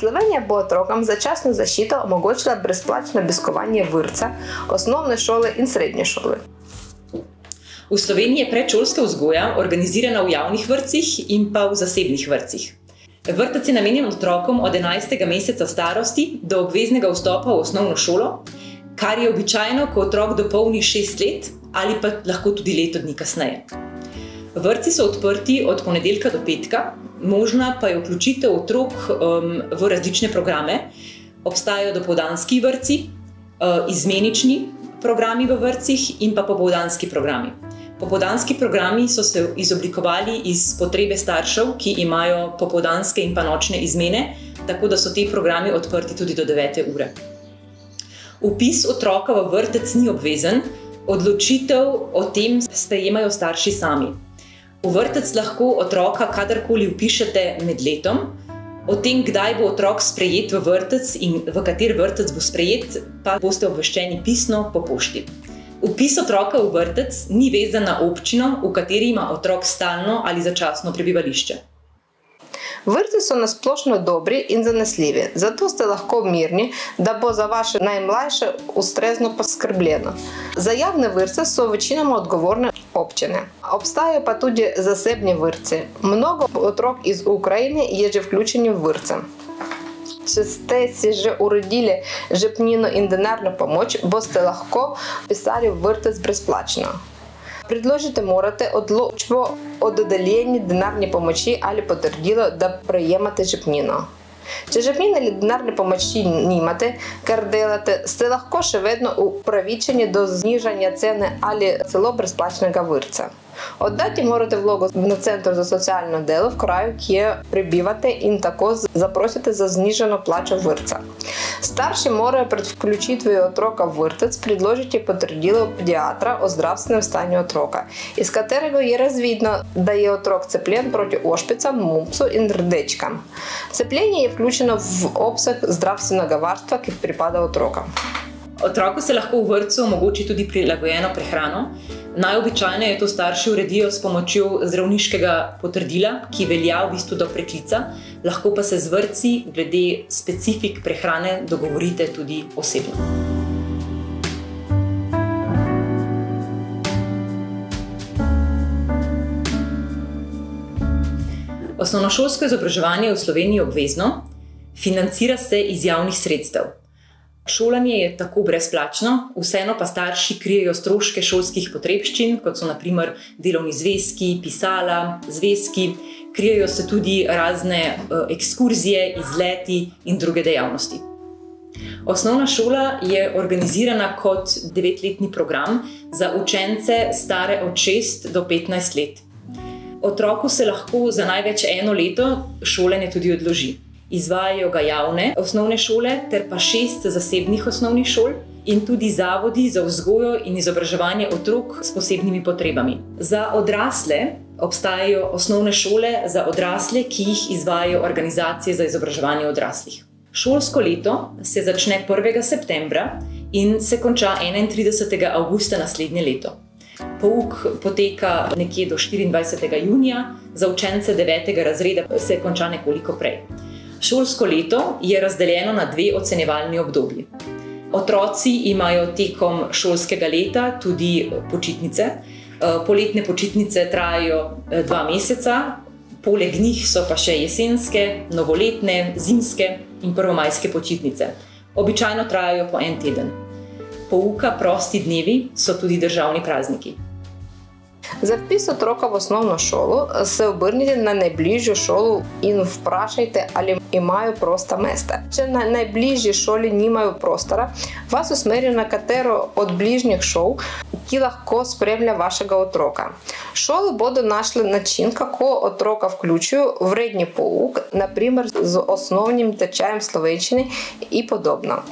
Slovenija bo otrokom začasno zaščito omogočila brezplačno obiskovanje vrtca, osnovne šole in srednje šole. V Sloveniji je predšolska vzgoja organizirana v javnih vrtcih in pa v zasebnih vrtcih. Vrtec je namenjen otrokom od 11. meseca starosti do obveznega vstopa v osnovno šolo, kar je običajno, ko otrok dopolni 6 let ali pa lahko tudi leto dni kasneje. Vrtci so odprti od ponedeljka do petka, možna pa je vključitev otrok v različne programe. Obstajajo dopoldanski vrtci, izmenični programi v vrtcih in pa popoldanski programi. Popoldanski programi so se izoblikovali iz potrebe staršev, ki imajo popoldanske in pa nočne izmene, tako da so ti programi odprti tudi do 9. ure. Vpis otroka v vrtec ni obvezen, odločitev o tem sprejemajo starši sami. V vrtec lahko otroka kadarkoli vpišete med letom, o tem, kdaj bo otrok sprejet v vrtec in v kater vrtec bo sprejet, pa boste obveščeni pisno po pošti. Vpis otroka v vrtec ni vezan na občino, v kateri ima otrok stalno ali začasno prebivališče. Vrtci so na splošno dobri in zanesljivi, zato ste lahko mirni, da bo za vaše najmlajše ustrezno poskrbljeno. Za javne vrtce so večinoma odgovorne občine. Obstajajo pa tudi zasebni vrtci. Mnogo otrok iz Ukrajine je že vključeni v vrtce. Če ste si že uredili žepnino in denarno pomoč, boste lahko vpisali v vrtec brezplačno. Predložiti morate odločbo o dodeljeni denarni pomoči ali potrdilo, da prejemate žepnino. Če žepnine ali denarne pomoči nimate, kar delate, ste lahko še vedno upravičeni do znižanja cene ali celo brezplačnega vrtca. Oddati morate vlogo na Centru za socialno delo v kraju, kjer prebivate in tako zaprosite za znižano plačo vrtca. Starši morajo pred vključitvijo otroka v vrtec predložiti potrdilo pediatra o zdravstvenem stanju otroka, iz katerega je razvidno, da je otrok cepljen proti ošpicam, mumpsu in rdečkam. Cepljenje je vključeno v obseg zdravstvenega varstva, ki pripada otroka. Otroku se lahko v vrtcu omogoči tudi prilagojeno prehrano. Najobičajneje to starši uredijo s pomočjo zdravniškega potrdila, ki velja v bistvu do preklica, lahko pa se z vrtci glede specifik prehrane dogovorite tudi osebno. Osnovnošolsko izobraževanje je v Sloveniji obvezno, financira se iz javnih sredstev. Šolanje je tako brezplačno, vseeno pa starši krijejo stroške šolskih potrebščin, kot so na primer delovni zvezki, pisala, zvezki, krijejo se tudi razne ekskurzije, izleti in druge dejavnosti. Osnovna šola je organizirana kot 9-letni program za učence stare od 6 do 15 let. Otroku se lahko za največ 1 leto šolanje tudi odloži. Izvajajo ga javne osnovne šole ter pa 6 zasebnih osnovnih šol in tudi zavodi za vzgojo in izobraževanje otrok s posebnimi potrebami. Za odrasle obstajajo osnovne šole za odrasle, ki jih izvajajo organizacije za izobraževanje odraslih. Šolsko leto se začne 1. septembra in se konča 31. avgusta naslednje leto. Pouk poteka nekje do 24. junija, za učence 9. razreda se konča nekoliko prej. Šolsko leto je razdeljeno na 2 ocenjevalni obdobji. Otroci imajo tekom šolskega leta tudi počitnice. Poletne počitnice trajajo 2 meseca, poleg njih so pa še jesenske, novoletne, zimske in prvomajske počitnice. Običajno trajajo po 1 teden. Pouka, prosti dnevi so tudi državni prazniki. Za vpis otroka v osnovno šolo se obrnite na najbližjo šolo in vprašajte, ali imajo prosta mesta. Če na najbližji šoli nimajo prostora, vas usmerijo na katero od bližnjih šol, ki lahko spremlja vašega otroka. Šole bodo našle način, kako otroka vključijo v redni pouk, na primer z osnovnim tečajem slovenščine in podobno.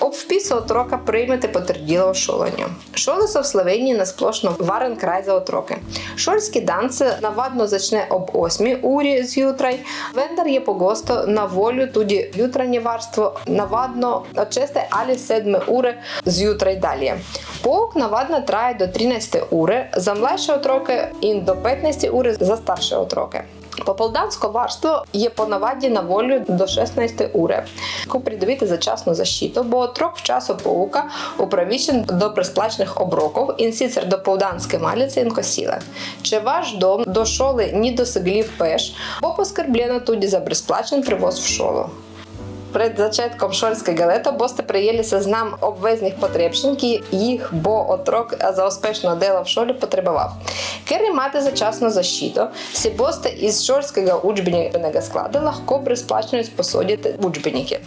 Ob vpisu otroka prejmete potrdilo o šolanju. Šole so v Sloveniji na splošno varen kraj za otroke. Šolski dan se navadno začne ob 8. uri zjutraj, vendar je pogosto na voljo tudi jutranje varstvo, navadno od 6. ali 7. ure zjutraj dalje. Pouk navadno traja do 13. ure za mlajše otroke in do 15. ure za starše otroke. Попoldansko varstvo je ponavadi na voljo do 16 ure. Lahko pridobite začasno zaščito, bo otrok v času pouka upravičen do brezplačnih obrokov in sicer dopoldanske malice in kosila. Če vaš dom do šole ni dosegljiv peš, bo poskrbljeno tudi za brezplačen prevoz v šolo. Pred začetkom šolskega leta boste prejeli seznam obveznih potrebščin, ki jih bo otrok za uspešno delo v šoli potreboval. Ker imate začasno zaščito, si boste iz šolskega učbenega sklada lahko brezplačno izposoditi učbenike.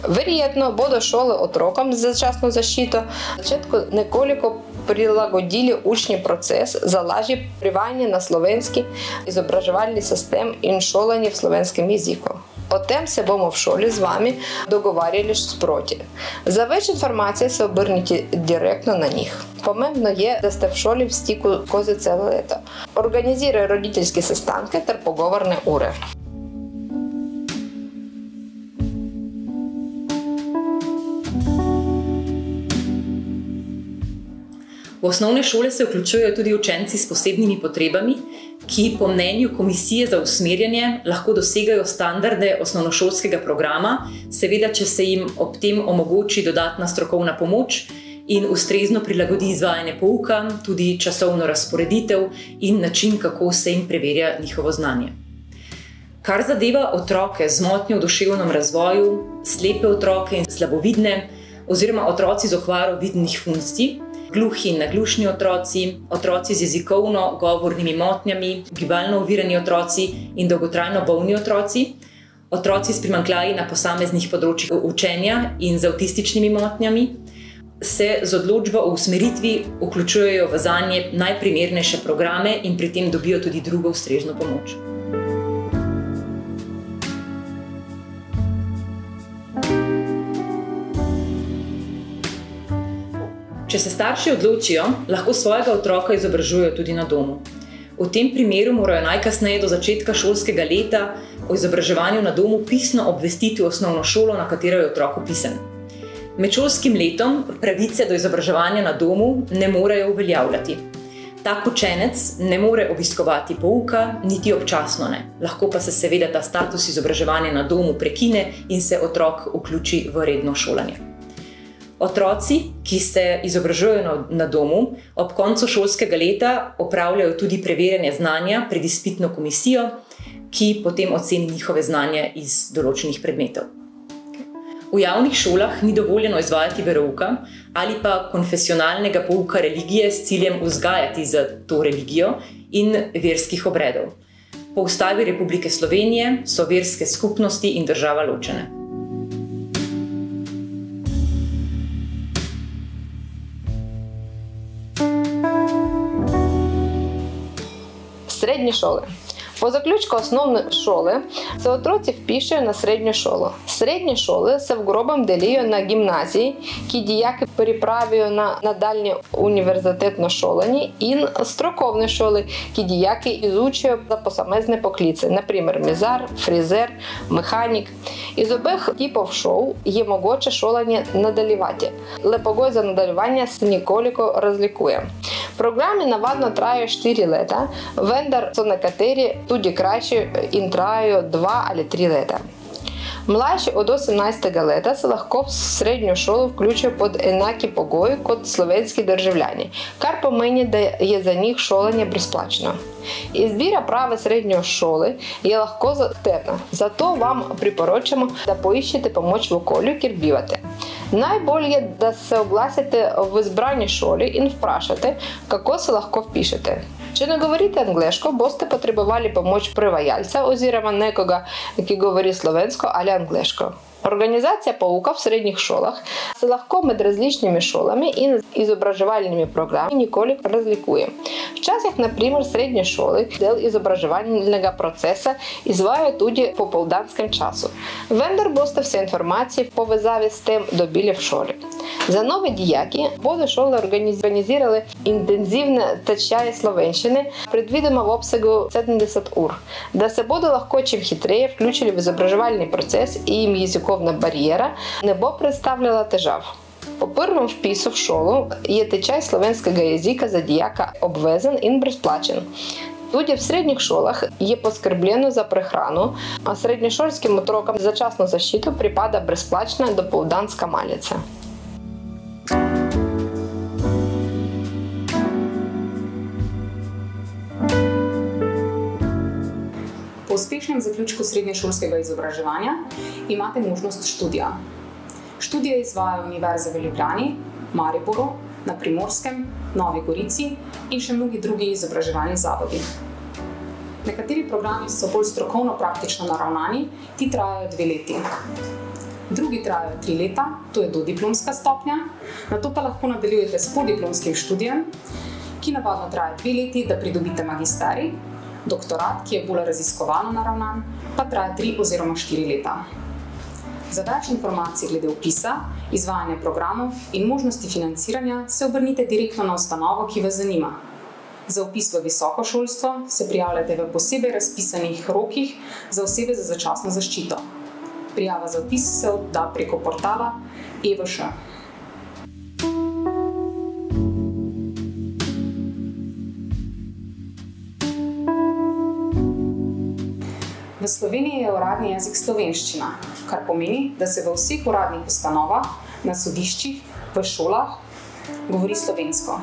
Verjetno bodo šole otrokom z začasno zaščito na začetku nekoliko prilagodili učni proces za lažje privajanje na slovenski izobraževalni sistem in šolanje v slovenskem jeziku. O tem se bomo v šoli z vami dogovarjali sproti. Za več informacij se obrnite direktno na njih. Pomembno je, da ste v šoli v stiku skozi celo leto. Organizirajo roditeljske sestanke ter pogovorne ure. V osnovne šole se vključujejo tudi učenci s posebnimi potrebami, ki po mnenju Komisije za usmerjanje lahko dosegajo standarde osnovnošolskega programa, seveda, če se jim ob tem omogoči dodatna strokovna pomoč in ustrezno prilagodi izvajanje pouka, tudi časovno razporeditev in način, kako se jim preverja njihovo znanje. Kar zadeva otroke z motnjo v duševnem razvoju, slepe otroke in slabovidne oziroma otroci z okvaro vidnih funkcij, gluhi in naglušni otroci, otroci z jezikovno-govornimi motnjami, gibalno ovirani otroci in dolgotrajno bolni otroci, otroci s primanjkljaji na posameznih področjih učenja in z avtističnimi motnjami, se z odločbo o usmeritvi vključujejo v zanje najprimernejše programe in pri tem dobijo tudi drugo ustrezno pomoč. Če se starši odločijo, lahko svojega otroka izobražujejo tudi na domu. V tem primeru morajo najkasneje do začetka šolskega leta o izobraževanju na domu pisno obvestiti osnovno šolo, na katero je otrok vpisan. Med šolskim letom pravice do izobraževanja na domu ne morejo uveljavljati. Tak učenec ne more obiskovati pouka, niti občasno ne. Lahko pa se seveda ta status izobraževanja na domu prekine in se otrok vključi v redno šolanje. Otroci, ki se izobražujejo na domu, ob koncu šolskega leta opravljajo tudi preverjanje znanja pred izpitno komisijo, ki potem oceni njihove znanje iz določenih predmetov. V javnih šolah ni dovoljeno izvajati verouka ali pa konfesionalnega pouka religije s ciljem vzgajati za to religijo in verskih obredov. Po Ustavi Republike Slovenije so verske skupnosti in država ločene. Srednje šole. Po zaključku osnovne šole se otroci vpišejo na srednjo šolo. Srednje šole se v grobem delijo na gimnaziji, ki dijake pripravijo na nadaljnje univerzitetno šolanje, in strokovne šole, ki dijake izučijo za posamezne poklice, naprimer mizar, frizer, mehanik. Iz obeh tipov šol je mogoče šolanje nadaljevati. Le pogoj za nadaljevanje se nekoliko razlikuje. Programi navadno trajajo 4 leta, vendar so nekateri tudi krajši in trajajo 2 ali 3 leta. Mlajši od 18. leta se lahko v srednjo šolo vključijo pod enaki pogoji kot slovenski državljani, kar pomeni, da je za njih šolanje brezplačno. Izbira prave srednje šole je lahko zahtevna, zato vam priporočamo, da poiščete pomoč v okolju, kjer bivate. Najbolje je, da se oglasite v izbrani šoli in vprašate, kako se lahko vpišete. Če ne govorite angleško, boste potrebovali pomoč prevajalca oziroma nekoga, ki govori slovensko ali angleško. Organizacija pouka v srednjih šolah se lahko med različnimi šolami in izobraževalnimi programi nekoliko razlikuje. Včasih, na primer, srednje šole del izobraževalnega procesa izvajajo tudi v popoldanskem času. Vendar boste vse informacije v povezavi s tem dobili v šoli. Za nove dijaki bodo šole organizirale intenzivne tečaje slovenščine, predvidoma v obsegu 70 ur, da se bodo lahko čim hitreje vključili v izobraževalni proces in jim jezikovna barijera ne bo predstavljala težav. Po prvem vpisu v šolo je tečaj slovenskega jezika za dijaka obvezen in brezplačen. Tudi v srednjih šolah je poskrbljeno za prehrano, a srednješolskim otrokom za začasno zaščito pripada brezplačna dopoldanska malica. Po uspešnem zaključku srednješolskega izobraževanja imate možnost študija. Študije izvajajo Univerze v Ljubljani, Mariboru, na Primorskem, Novi Gorici in še mnogi drugi izobraževalni zavodi. Nekateri programi so bolj strokovno-praktično naravnani, ti trajajo 2 leti. Drugi trajajo 3 leta, to je dodiplomska stopnja, nato pa lahko nadaljujete s podiplomskim študijem, ki navadno traja 2 leti, da pridobite magisterij, doktorat, ki je bolj raziskovalno naravnan, pa traja 3 oziroma 4 leta. Za več informacij glede vpisa, izvajanja programov in možnosti financiranja se obrnite direktno na ustanovo, ki vas zanima. Za vpis v visoko šolstvo se prijavljate v posebej razpisanih rokih za osebe za začasno zaščito. Prijava za vpis se odda preko portala EVŠ. V Sloveniji je uradni jezik slovenščina, kar pomeni, da se v vseh uradnih ustanovah, na sodiščih, v šolah govori slovensko.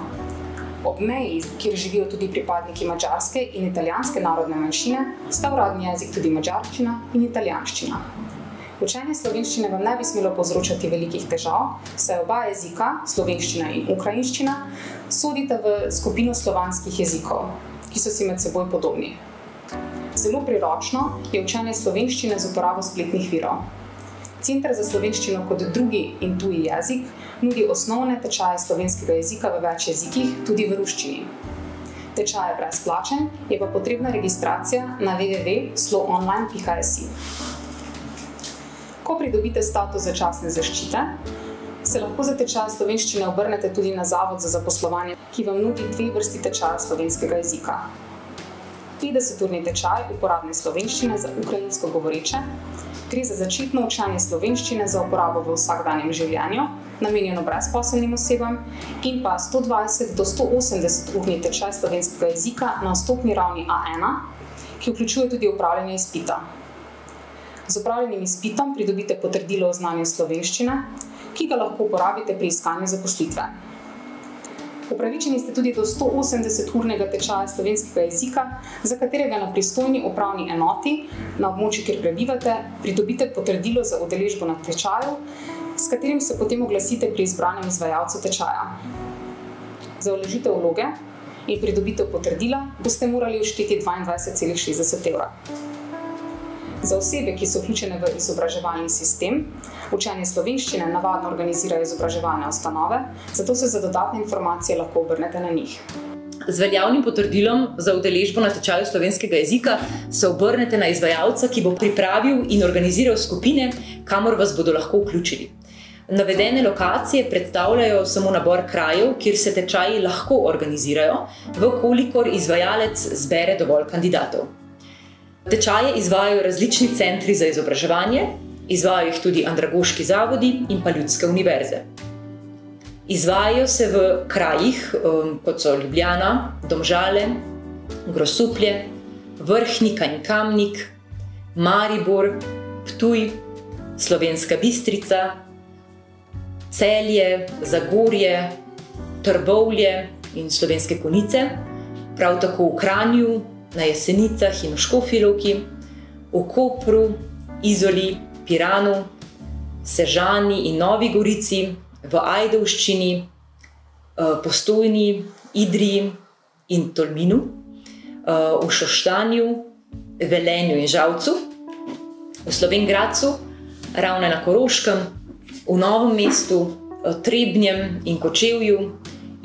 Ob meji, kjer živijo tudi pripadniki madžarske in italijanske narodne manjšine, sta uradni jezik tudi madžarščina in italijanščina. Učenje slovenščine vam ne bi smelo povzročati velikih težav, saj oba jezika, slovenščina in ukrajinščina, sodita v skupino slovanskih jezikov, ki so si med seboj podobni. Zelo priročno je učenje slovenščine z uporabo spletnih virov. Center za slovenščino kot drugi in tuji jezik nudi osnovne tečaje slovenskega jezika v več jezikih, tudi v ruščini. Tečaj je brezplačen, je pa potrebna registracija na www.sloonline.si. Ko pridobite status začasne zaščite, se lahko za tečaj slovenščine obrnete tudi na Zavod za zaposlovanje, ki vam nudi 2 vrsti tečaja slovenskega jezika. 50-urni tečaj uporabne slovenščine za ukrajinsko govoreče, gre za začetno učenje slovenščine za uporabo v vsakdanjem življenju, namenjeno brezposelnim osebam, in pa 120 do 180-urni tečaj slovenskega jezika na vstopni ravni A1, ki vključuje tudi opravljanje izpita. Z opravljenim izpitom pridobite potrdilo o znanju slovenščine, ki ga lahko uporabite pri iskanju zaposlitve. Upravičeni ste tudi do 180-urnega tečaja slovenskega jezika, za katerega na pristojni upravni enoti, na območju, kjer prebivate, pridobite potrdilo za udeležbo na tečaju, s katerim se potem oglasite pri izbranem izvajalcu tečaja. Za vložitev vloge in pridobitev potrdila boste morali všteti 22,60 evra. Za osebe, ki so vključene v izobraževalni sistem, učenje slovenščine navadno organizirajo izobraževalne ustanove, zato se za dodatne informacije lahko obrnete na njih. Z veljavnim potrdilom za udeležbo na tečaju slovenskega jezika se obrnete na izvajalca, ki bo pripravil in organiziral skupine, kamor vas bodo lahko vključili. Navedene lokacije predstavljajo samo nabor krajev, kjer se tečaji lahko organizirajo, vkolikor izvajalec zbere dovolj kandidatov. Tečaje izvajajo različni centri za izobraževanje, izvajajo jih tudi andragoški zavodi in pa ljudske univerze. Izvajajo se v krajih, kot so Ljubljana, Domžale, Grosuplje, Vrhnika in Kamnik, Maribor, Ptuj, Slovenska Bistrica, Celje, Zagorje, Trbovlje in Slovenske Konjice, prav tako v Kranju, na Jesenicah in v Škofji Loki, v Kopru, Izoli, Piranu, Sežani in Novi Gorici, v Ajdovščini, Postojni, Idriji in Tolminu, v Šoštanju, Velenju in Žalcu, v Slovenj Gradcu, Ravne na Koroškem, v Novem mestu, Trebnjem in Kočevju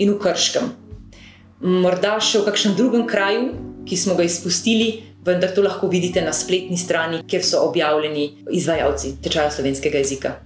in v Krškem. Morda še v kakšnem drugem kraju, ki smo ga izpustili, vendar to lahko vidite na spletni strani, kjer so objavljeni izvajalci tečaja slovenskega jezika.